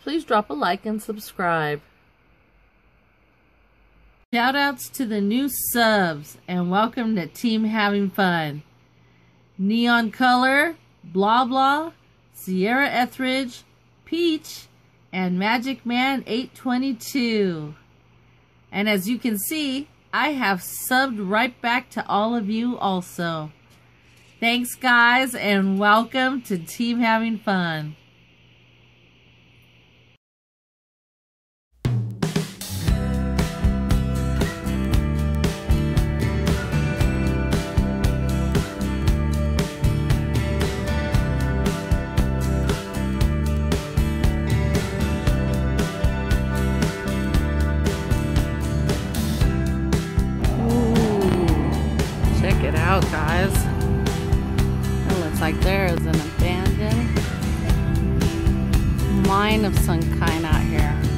Please drop a like and subscribe. Shoutouts to the new subs and welcome to Team Having Fun. Neon Color, Blah Blah, Sierra Etheridge, Peach, and Magic Man 822. And as you can see, I have subbed right back to all of you also. Thanks guys and welcome to Team Having Fun. Check it out, guys. It looks like there is an abandoned mine of some kind out here.